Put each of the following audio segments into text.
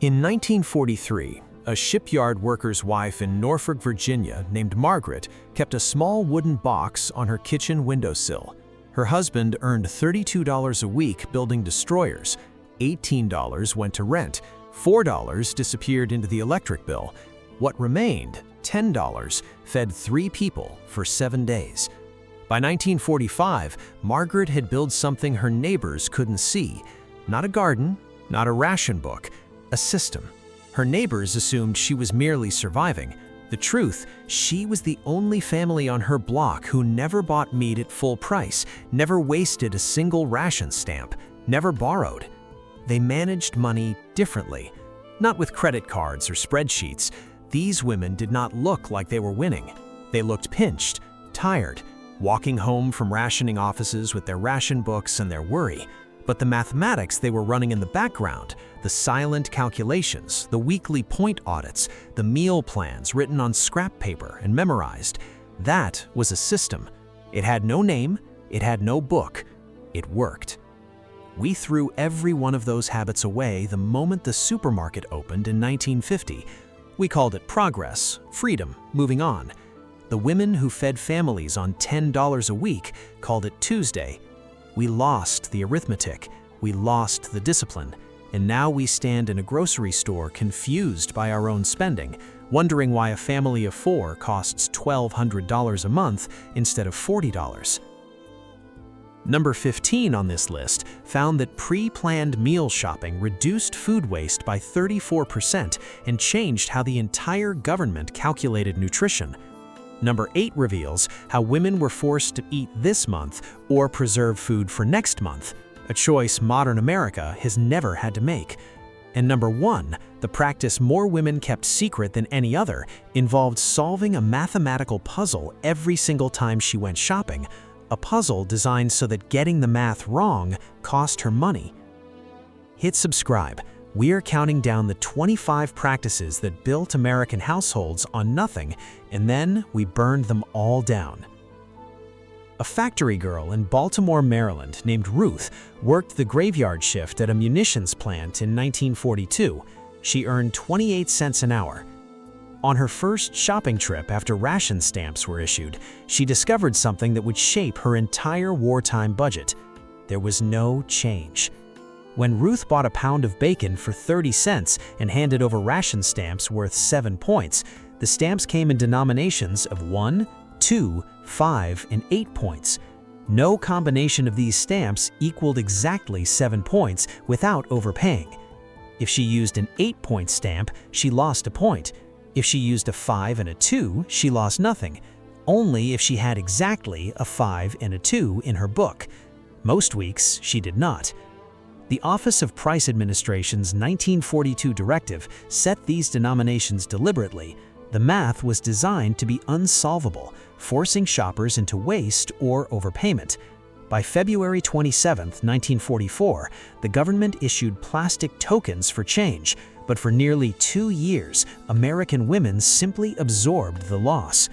In 1943, a shipyard worker's wife in Norfolk, Virginia, named Margaret, kept a small wooden box on her kitchen windowsill. Her husband earned $32 a week building destroyers. $18 went to rent. $4 disappeared into the electric bill. What remained, $10, fed 3 people for 7 days. By 1945, Margaret had built something her neighbors couldn't see. Not a garden, not a ration book, a system. Her neighbors assumed she was merely surviving. The truth, she was the only family on her block who never bought meat at full price, never wasted a single ration stamp, never borrowed. They managed money differently. Not with credit cards or spreadsheets. These women did not look like they were winning. They looked pinched, tired, walking home from rationing offices with their ration books and their worry. But the mathematics they were running in the background, the silent calculations, the weekly point audits, the meal plans written on scrap paper and memorized, that was a system. It had no name, it had no book. It worked. We threw every one of those habits away the moment the supermarket opened in 1950. We called it progress, freedom, moving on. The women who fed families on $10 a week called it Tuesday. We lost the arithmetic, we lost the discipline, and now we stand in a grocery store confused by our own spending, wondering why a family of 4 costs $1,200 a month instead of $40. Number 15 on this list found that pre-planned meal shopping reduced food waste by 34% and changed how the entire government calculated nutrition. Number 8 reveals how women were forced to eat this month or preserve food for next month, a choice modern America has never had to make. And number 1, the practice more women kept secret than any other, involved solving a mathematical puzzle every single time she went shopping, a puzzle designed so that getting the math wrong cost her money. Hit subscribe. We're counting down the 25 practices that built American households on nothing, and then we burned them all down. A factory girl in Baltimore, Maryland, named Ruth, worked the graveyard shift at a munitions plant in 1942. She earned 28 cents an hour. On her first shopping trip after ration stamps were issued, she discovered something that would shape her entire wartime budget. There was no change. When Ruth bought a pound of bacon for 30 cents and handed over ration stamps worth 7 points, the stamps came in denominations of 1, 2, 5, and 8 points. No combination of these stamps equaled exactly 7 points without overpaying. If she used an 8-point stamp, she lost a point. If she used a 5 and a 2, she lost nothing. Only if she had exactly a 5 and a 2 in her book. Most weeks, she did not. The Office of Price Administration's 1942 directive set these denominations deliberately. The math was designed to be unsolvable, forcing shoppers into waste or overpayment. By February 27, 1944, the government issued plastic tokens for change, but for nearly 2 years, American women simply absorbed the loss.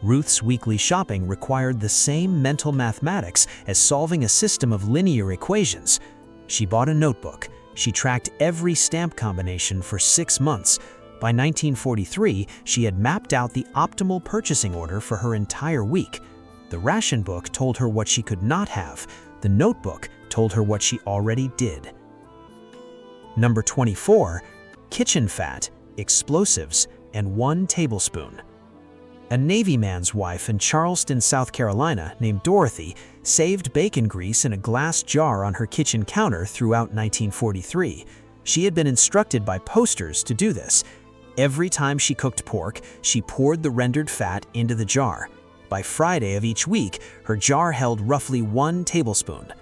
Ruth's weekly shopping required the same mental mathematics as solving a system of linear equations. She bought a notebook. She tracked every stamp combination for 6 months. By 1943, she had mapped out the optimal purchasing order for her entire week. The ration book told her what she could not have. The notebook told her what she already did. Number 24, kitchen fat, explosives, and 1 tablespoon. A Navy man's wife in Charleston, South Carolina, named Dorothy, saved bacon grease in a glass jar on her kitchen counter throughout 1943. She had been instructed by posters to do this. Every time she cooked pork, she poured the rendered fat into the jar. By Friday of each week, her jar held roughly 1 tablespoon.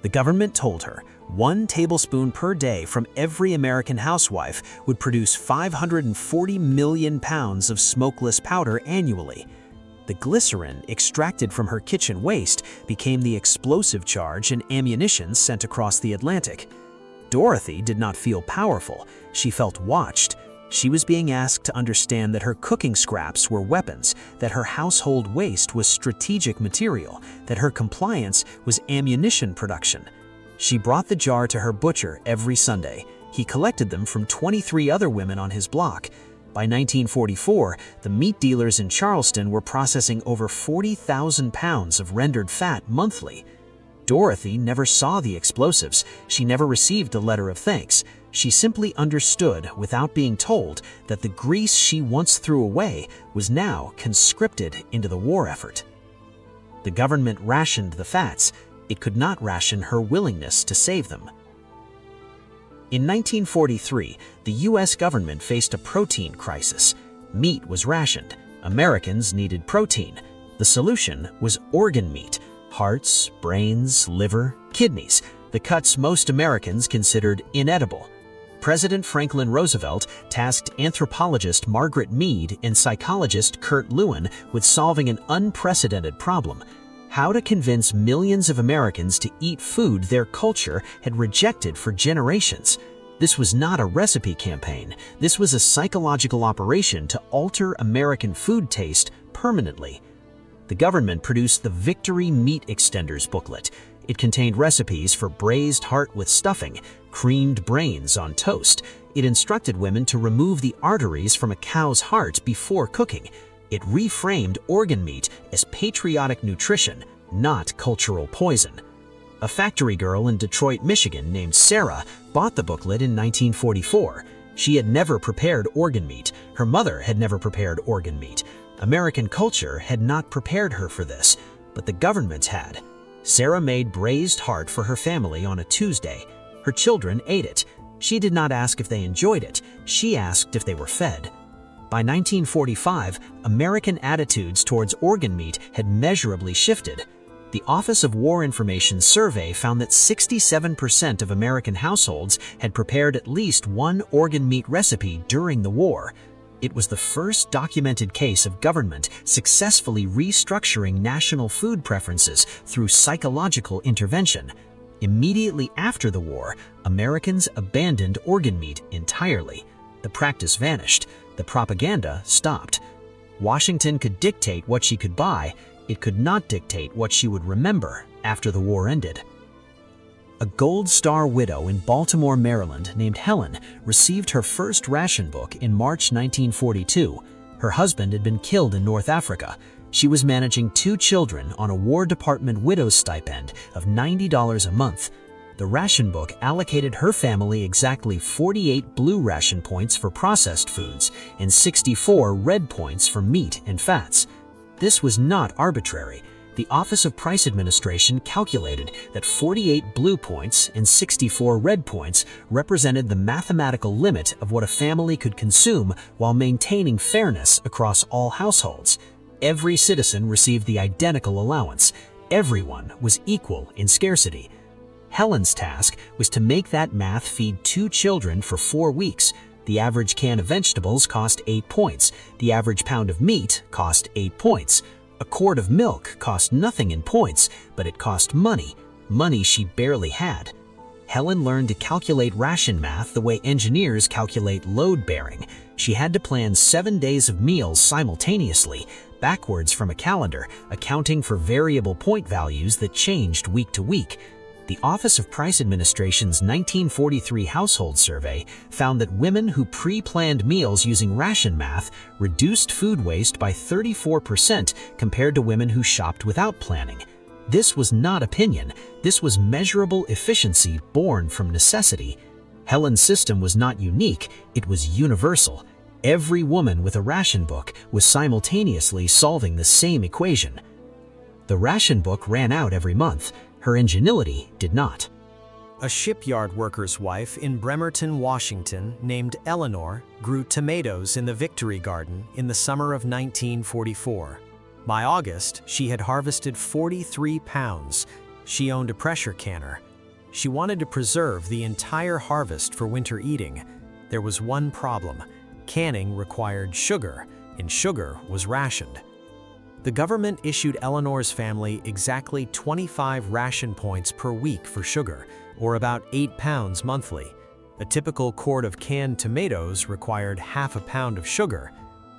The government told her 1 tablespoon per day from every American housewife would produce 540 million pounds of smokeless powder annually. The glycerin extracted from her kitchen waste became the explosive charge and ammunition sent across the Atlantic. Dorothy did not feel powerful. She felt watched. She was being asked to understand that her cooking scraps were weapons, that her household waste was strategic material, that her compliance was ammunition production. She brought the jar to her butcher every Sunday. He collected them from 23 other women on his block. By 1944, the meat dealers in Charleston were processing over 40,000 pounds of rendered fat monthly. Dorothy never saw the explosives. She never received a letter of thanks. She simply understood, without being told, that the grease she once threw away was now conscripted into the war effort. The government rationed the fats. It could not ration her willingness to save them. In 1943, the U.S. government faced a protein crisis. Meat was rationed. Americans needed protein. The solution was organ meat: hearts, brains, liver, kidneys, the cuts most Americans considered inedible. President Franklin Roosevelt tasked anthropologist Margaret Mead and psychologist Kurt Lewin with solving an unprecedented problem: how to convince millions of Americans to eat food their culture had rejected for generations. This was not a recipe campaign. This was a psychological operation to alter American food taste permanently. The government produced the Victory Meat Extenders booklet. It contained recipes for braised heart with stuffing, creamed brains on toast. It instructed women to remove the arteries from a cow's heart before cooking. It reframed organ meat as patriotic nutrition, not cultural poison. A factory girl in Detroit, Michigan named Sarah bought the booklet in 1944. She had never prepared organ meat. Her mother had never prepared organ meat. American culture had not prepared her for this, but the government had. Sarah made braised heart for her family on a Tuesday. Her children ate it. She did not ask if they enjoyed it. She asked if they were fed. By 1945, American attitudes towards organ meat had measurably shifted. The Office of War Information survey found that 67% of American households had prepared at least one organ meat recipe during the war. It was the first documented case of government successfully restructuring national food preferences through psychological intervention. Immediately after the war, Americans abandoned organ meat entirely. The practice vanished. The propaganda stopped. Washington could dictate what she could buy. It could not dictate what she would remember after the war ended. A Gold Star widow in Baltimore, Maryland, named Helen, received her first ration book in March 1942. Her husband had been killed in North Africa. She was managing 2 children on a War Department widow's stipend of $90 a month. The ration book allocated her family exactly 48 blue ration points for processed foods and 64 red points for meat and fats. This was not arbitrary. The Office of Price Administration calculated that 48 blue points and 64 red points represented the mathematical limit of what a family could consume while maintaining fairness across all households. Every citizen received the identical allowance. Everyone was equal in scarcity. Helen's task was to make that math feed 2 children for 4 weeks. The average can of vegetables cost 8 points. The average pound of meat cost 8 points. A quart of milk cost nothing in points, but it cost money. Money she barely had. Helen learned to calculate ration math the way engineers calculate load bearing. She had to plan 7 days of meals simultaneously, backwards from a calendar, accounting for variable point values that changed week to week. The Office of Price Administration's 1943 household survey found that women who pre-planned meals using ration math reduced food waste by 34% compared to women who shopped without planning. This was not opinion. This was measurable efficiency born from necessity. Helen's system was not unique. It was universal. Every woman with a ration book was simultaneously solving the same equation. The ration book ran out every month. Her ingenuity did not. A shipyard worker's wife in Bremerton, Washington, named Eleanor, grew tomatoes in the Victory Garden in the summer of 1944. By August, she had harvested 43 pounds. She owned a pressure canner. She wanted to preserve the entire harvest for winter eating. There was one problem. Canning required sugar, and sugar was rationed. The government issued Eleanor's family exactly 25 ration points per week for sugar, or about 8 pounds monthly. A typical quart of canned tomatoes required half a pound of sugar.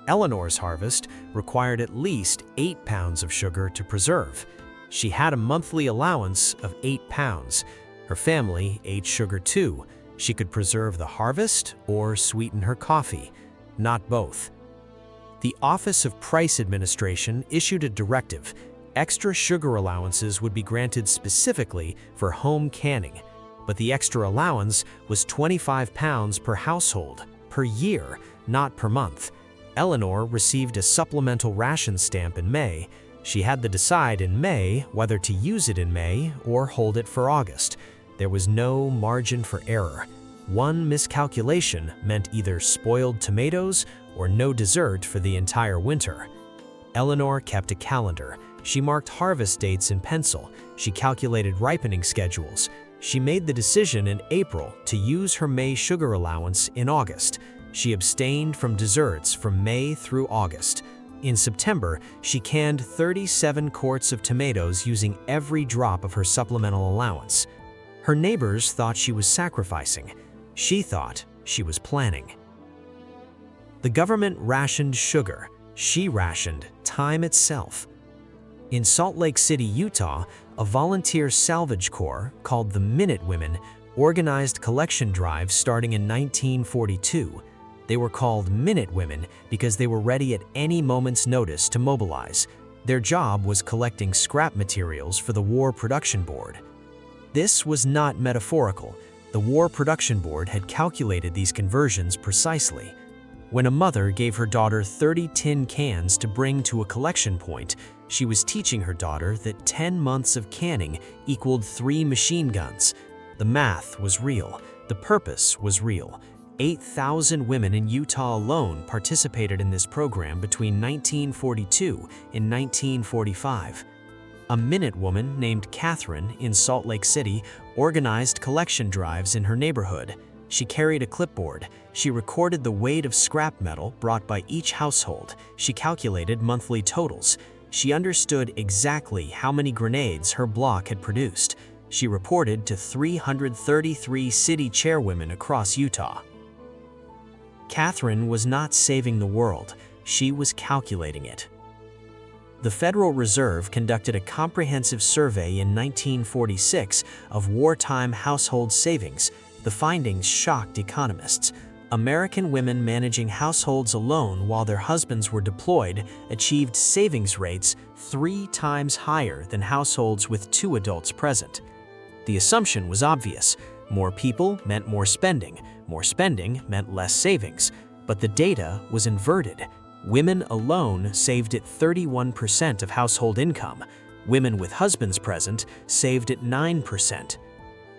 Eleanor's harvest required at least 8 pounds of sugar to preserve. She had a monthly allowance of 8 pounds. Her family ate sugar too. She could preserve the harvest or sweeten her coffee, not both. The Office of Price Administration issued a directive. Extra sugar allowances would be granted specifically for home canning, but the extra allowance was 25 pounds per household, per year, not per month. Eleanor received a supplemental ration stamp in May. She had to decide in May whether to use it in May or hold it for August. There was no margin for error. One miscalculation meant either spoiled tomatoes or no dessert for the entire winter. Eleanor kept a calendar. She marked harvest dates in pencil. She calculated ripening schedules. She made the decision in April to use her May sugar allowance in August. She abstained from desserts from May through August. In September, she canned 37 quarts of tomatoes using every drop of her supplemental allowance. Her neighbors thought she was sacrificing. She thought she was planning. The government rationed sugar. She rationed time itself. In Salt Lake City, Utah, a volunteer salvage corps called the Minute Women organized collection drives starting in 1942. They were called Minute Women because they were ready at any moment's notice to mobilize. Their job was collecting scrap materials for the War Production Board. This was not metaphorical. The War Production Board had calculated these conversions precisely. When a mother gave her daughter 30 tin cans to bring to a collection point, she was teaching her daughter that 10 months of canning equaled 3 machine guns. The math was real. The purpose was real. 8,000 women in Utah alone participated in this program between 1942 and 1945. A Minute woman named Catherine in Salt Lake City organized collection drives in her neighborhood. She carried a clipboard. She recorded the weight of scrap metal brought by each household. She calculated monthly totals. She understood exactly how many grenades her block had produced. She reported to 333 city chairwomen across Utah. Catherine was not saving the world. She was calculating it. The Federal Reserve conducted a comprehensive survey in 1946 of wartime household savings. The findings shocked economists. American women managing households alone while their husbands were deployed achieved savings rates 3 times higher than households with 2 adults present. The assumption was obvious. More people meant more spending. More spending meant less savings. But the data was inverted. Women alone saved at 31% of household income. Women with husbands present saved at 9%.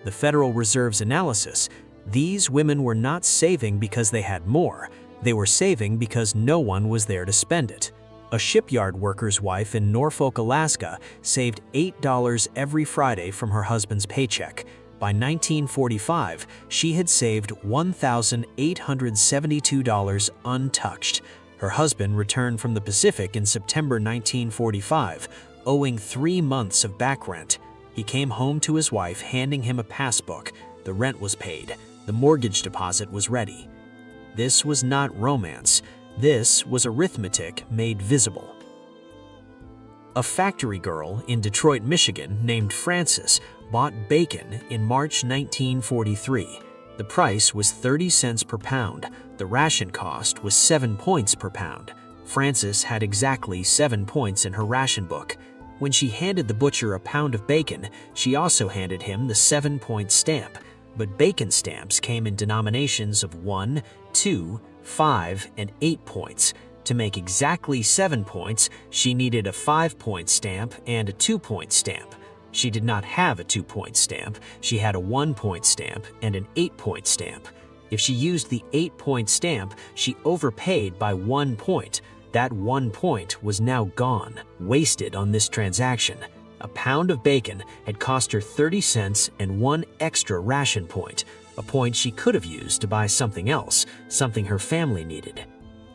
The Federal Reserve's analysis: these women were not saving because they had more. They were saving because no one was there to spend it. A shipyard worker's wife in Norfolk, Alaska, saved $8 every Friday from her husband's paycheck. By 1945, she had saved $1,872 untouched. Her husband returned from the Pacific in September 1945, owing 3 months of back rent. He came home to his wife, handing him a passbook. The rent was paid. The mortgage deposit was ready. This was not romance. This was arithmetic made visible. A factory girl in Detroit, Michigan, named Frances, bought bacon in March 1943. The price was 30 cents per pound. The ration cost was 7 points per pound. Frances had exactly 7 points in her ration book. When she handed the butcher a pound of bacon, she also handed him the 7-point stamp. But bacon stamps came in denominations of 1, 2, 5, and 8 points. To make exactly 7 points, she needed a 5-point stamp and a 2-point stamp. She did not have a 2-point stamp. She had a 1-point stamp and an 8-point stamp. If she used the 8-point stamp, she overpaid by 1 point. That 1 point was now gone, wasted on this transaction. A pound of bacon had cost her 30 cents and 1 extra ration point, a point she could have used to buy something else, something her family needed.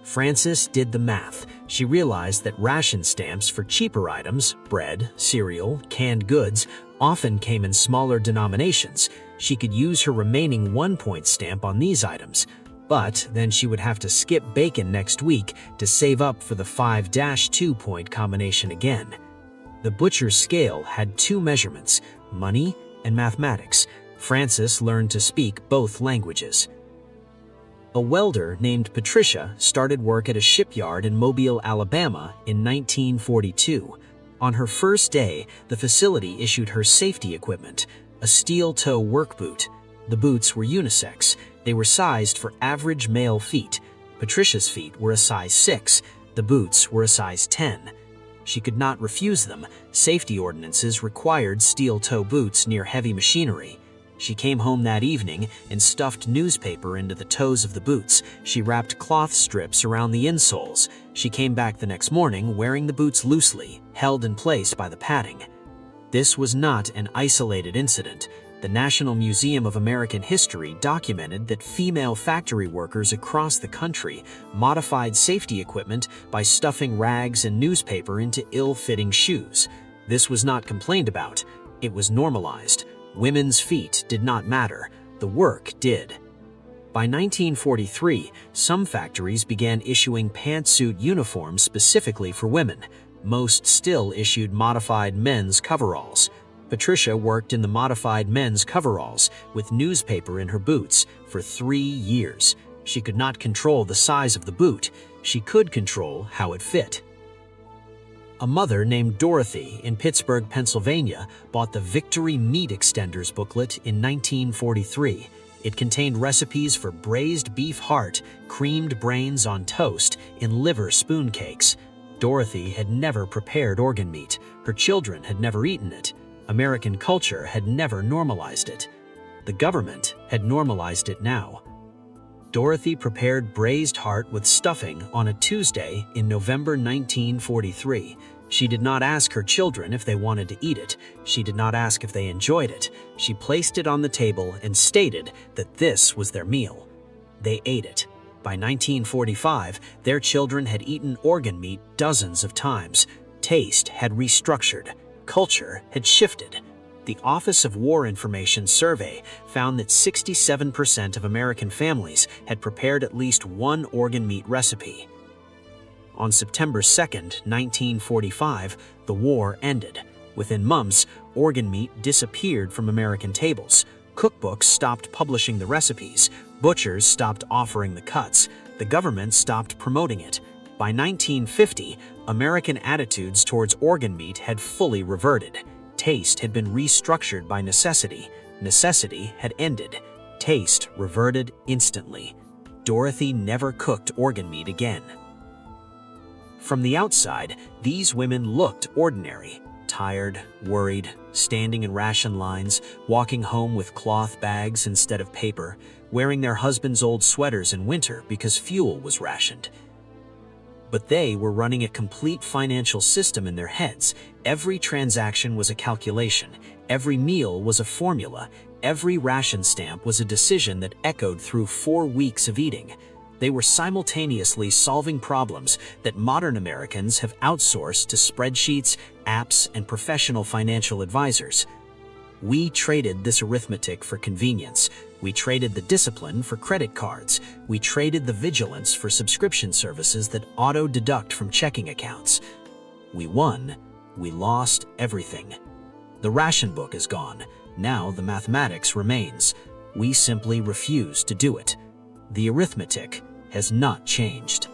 Frances did the math. She realized that ration stamps for cheaper items, bread, cereal, canned goods, often came in smaller denominations. She could use her remaining 1-point stamp on these items. But then she would have to skip bacon next week to save up for the 5-2-point combination again. The butcher's scale had 2 measurements: money and mathematics. Frances learned to speak both languages. A welder named Patricia started work at a shipyard in Mobile, Alabama in 1942. On her first day, the facility issued her safety equipment, a steel-toe work boot. The boots were unisex. They were sized for average male feet. Patricia's feet were a size 6. The boots were a size 10. She could not refuse them. Safety ordinances required steel-toe boots near heavy machinery. She came home that evening and stuffed newspaper into the toes of the boots. She wrapped cloth strips around the insoles. She came back the next morning wearing the boots loosely, held in place by the padding. This was not an isolated incident. The National Museum of American History documented that female factory workers across the country modified safety equipment by stuffing rags and newspaper into ill-fitting shoes. This was not complained about. It was normalized. Women's feet did not matter. The work did. By 1943, some factories began issuing pantsuit uniforms specifically for women. Most still issued modified men's coveralls. Patricia worked in the modified men's coveralls with newspaper in her boots for 3 years. She could not control the size of the boot. She could control how it fit. A mother named Dorothy in Pittsburgh, Pennsylvania, bought the Victory Meat Extenders booklet in 1943. It contained recipes for braised beef heart, creamed brains on toast, and liver spoon cakes. Dorothy had never prepared organ meat. Her children had never eaten it. American culture had never normalized it. The government had normalized it now. Dorothy prepared braised heart with stuffing on a Tuesday in November 1943. She did not ask her children if they wanted to eat it. She did not ask if they enjoyed it. She placed it on the table and stated that this was their meal. They ate it. By 1945, their children had eaten organ meat dozens of times. Taste had restructured. Culture had shifted. The Office of War Information survey found that 67% of American families had prepared at least one organ meat recipe. On September 2, 1945, the war ended. Within months, organ meat disappeared from American tables. Cookbooks stopped publishing the recipes. Butchers stopped offering the cuts. The government stopped promoting it. By 1950, American attitudes towards organ meat had fully reverted. Taste had been restructured by necessity. Necessity had ended. Taste reverted instantly. Dorothy never cooked organ meat again. From the outside, these women looked ordinary. Tired, worried, standing in ration lines, walking home with cloth bags instead of paper, wearing their husband's old sweaters in winter because fuel was rationed. But they were running a complete financial system in their heads. Every transaction was a calculation. Every meal was a formula. Every ration stamp was a decision that echoed through 4 weeks of eating. They were simultaneously solving problems that modern Americans have outsourced to spreadsheets, apps, and professional financial advisors. We traded this arithmetic for convenience. We traded the discipline for credit cards. We traded the vigilance for subscription services that auto-deduct from checking accounts. We won. We lost everything. The ration book is gone. Now the mathematics remains. We simply refuse to do it. The arithmetic has not changed.